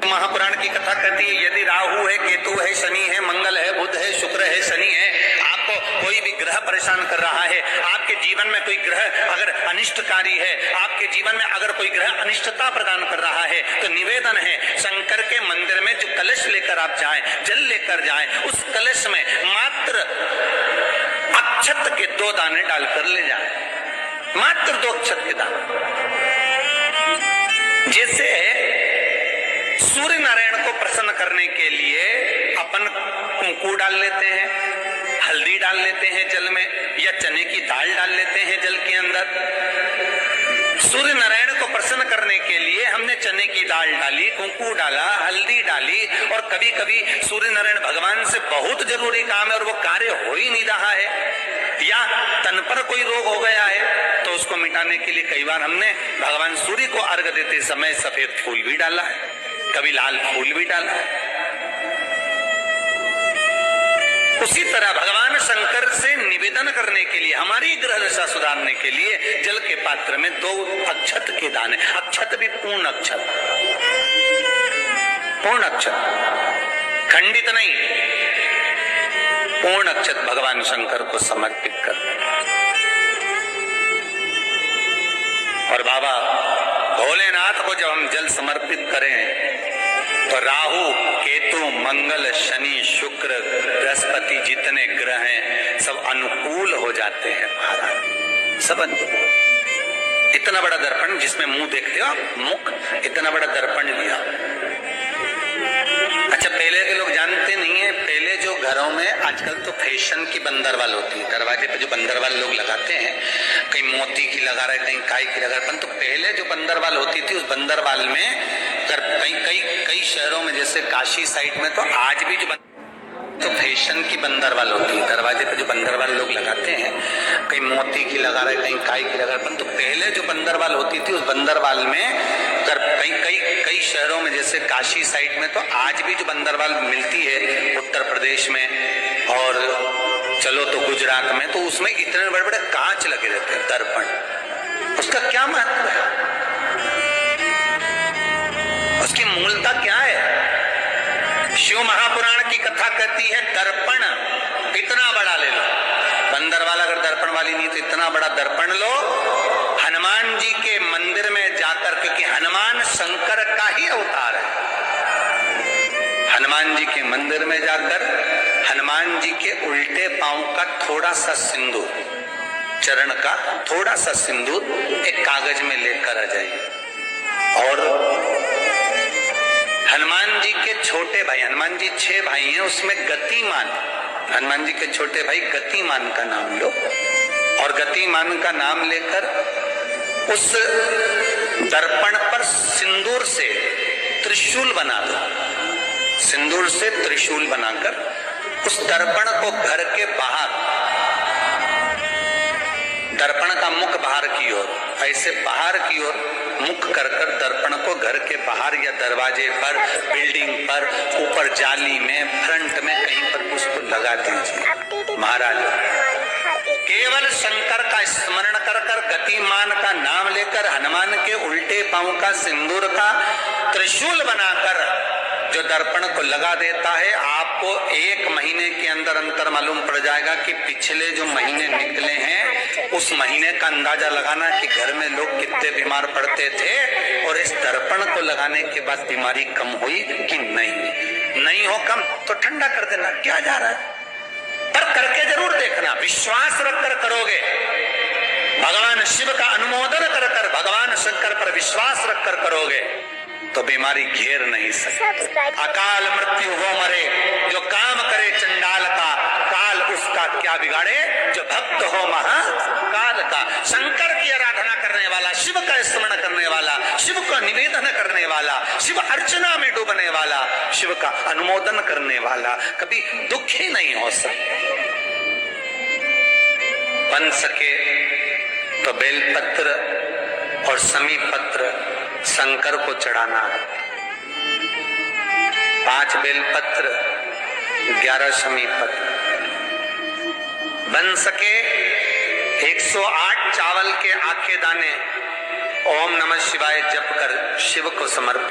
महापुराण की कथा कहती है, यदि राहु है, केतु है, शनि है, मंगल है, बुध है, शुक्र है, शनि है, आपको कोई भी ग्रह परेशान कर रहा है, आपके जीवन में कोई ग्रह अगर अनिष्टकारी है, आपके जीवन में अगर कोई ग्रह अनिष्टता प्रदान कर रहा है, तो निवेदन है शंकर के मंदिर में जो कलश लेकर आप जाएं, जल लेकर जाएं, उस कलश में मात्र अक्षत के 2 दाने डालकर ले जाएं, मात्र 2 अक्षत के दाने। जैसे सूर्य नारायण को प्रसन्न करने के लिए अपन कुंकू डाल लेते हैं, हल्दी डाल लेते हैं जल में, या चने की दाल डाल लेते हैं जल के अंदर। सूर्य नारायण को प्रसन्न करने के लिए हमने चने की दाल डाली, कुंकू डाला, हल्दी डाली, और कभी कभी सूर्य नारायण भगवान से बहुत जरूरी काम है और वो कार्य हो ही नहीं रहा है, या तन पर कोई रोग हो गया है, तो उसको मिटाने के लिए कई बार हमने भगवान सूर्य को अर्घ देते समय सफेद फूल भी डाला है, कभी लाल फूल भी डाला है। उसी तरह भगवान शंकर से निवेदन करने के लिए, हमारी ग्रह दशा सुधारने के लिए जल के पात्र में 2 अक्षत के दाने, अक्षत भी पूर्ण अक्षत, पूर्ण अक्षत, खंडित नहीं, पूर्ण अक्षत भगवान शंकर को समर्पित कर। और बाबा भोलेनाथ को जब हम जल समर्पित करें तो राहु, केतु, मंगल, शनि, शुक्र, बृहस्पति जितने ग्रह हैं सब अनुकूल हो जाते हैं महाराज, सब। इतना बड़ा दर्पण जिसमें मुंह देखते हो, मुख, इतना बड़ा दर्पण लिया। अच्छा, पहले के लोग जानते नहीं है, पहले जो घरों में, आजकल तो फैशन की बंदरवाल होती है, दरवाजे पे जो बंदरवाल लोग लगाते हैं, कहीं मोती की लगा रहे, कहीं काय की लगा रहे, तो पहले जो बंदरवाल होती थी, उस बंदरवाल में कई शहरों में, जैसे काशी साइड में, तो आज भी तो फैशन की बंदरवाल होती है, दरवाजे पे जो बंदरवाल लोग लगाते हैं, कहीं मोती की लगा रहे, कहीं काय की लगा रहे, तो पहले जो बंदरवाल होती थी, उस बंदरवाल में कई शहरों में, जैसे काशी साइड में, तो आज भी जो बंदरवाल मिलती है उत्तर प्रदेश में, और चलो तो गुजरात में, तो उसमें इतने बड़े बड़े कांच लगे रहते हैं, दर्पण। उसका क्या महत्व है, उसकी मूलता क्या है? शिव महापुराण की कथा कहती है, दर्पण इतना बड़ा ले लो, बंदर वाला अगर दर्पण वाली नहीं तो इतना बड़ा दर्पण लो, हनुमान जी के मंदिर में जाकर, क्योंकि हनुमान शंकर का ही अवतार है, हनुमान जी के मंदिर में जाकर हनुमान जी के उल्टे पांव का थोड़ा सा सिंदूर, चरण का थोड़ा सा सिंदूर एक कागज में लेकर आ जाइए, और हनुमान जी के छोटे भाई, हनुमान जी 6 भाई हैं, उसमें गतिमान, हनुमान जी के छोटे भाई गतिमान का नाम लो, और गतिमान का नाम लेकर उस दर्पण पर सिंदूर से त्रिशूल बना दो, सिंदूर से त्रिशूल बनाकर उस दर्पण को घर के बाहर, दर्पण का मुख बाहर की ओर, ऐसे बाहर की ओर मुख कर कर दर्पण को घर के बाहर या दरवाजे पर, बिल्डिंग पर, ऊपर जाली में, फ्रंट में, कहीं पर उसको लगा दीजिए। महाराज केवल शंकर का स्मरण कर कर, गतिमान का नाम लेकर, हनुमान के उल्टे पांव का सिंदूर का त्रिशूल बनाकर जो दर्पण को लगा देता है, आपको 1 महीने के अंदर अंतर मालूम पड़ जाएगा कि पिछले जो महीने निकले हैं, उस महीने का अंदाजा लगाना कि घर में लोग कितने बीमार पड़ते थे, और इस दर्पण को लगाने के बाद बीमारी कम हुई कि नहीं हो कम तो ठंडा कर देना, क्या जा रहा है, पर करके जरूर देखना, विश्वास रखकर करोगे, भगवान शिव का अनुमोदन कर कर, भगवान शंकर पर विश्वास रखकर करोगे तो बीमारी घेर नहीं सकती। अकाल मृत्यु हो मरे जो काम करे चंडाल का, काल उसका क्या बिगाड़े जो भक्त हो महाकाल का। शंकर की आराधना करने वाला, शिव का स्मरण करने वाला, शिव का निवेदन करने वाला, शिव अर्चना में डूबने वाला, शिव का अनुमोदन करने वाला कभी दुखी नहीं हो सकता। बन सके तो बेलपत्र और समी पत्र शंकर को चढ़ाना है, 5 बेलपत्र 11 समी पत्र, बन सके 108 चावल के आखे दाने ओम नमः शिवाय जप कर शिव को समर्पित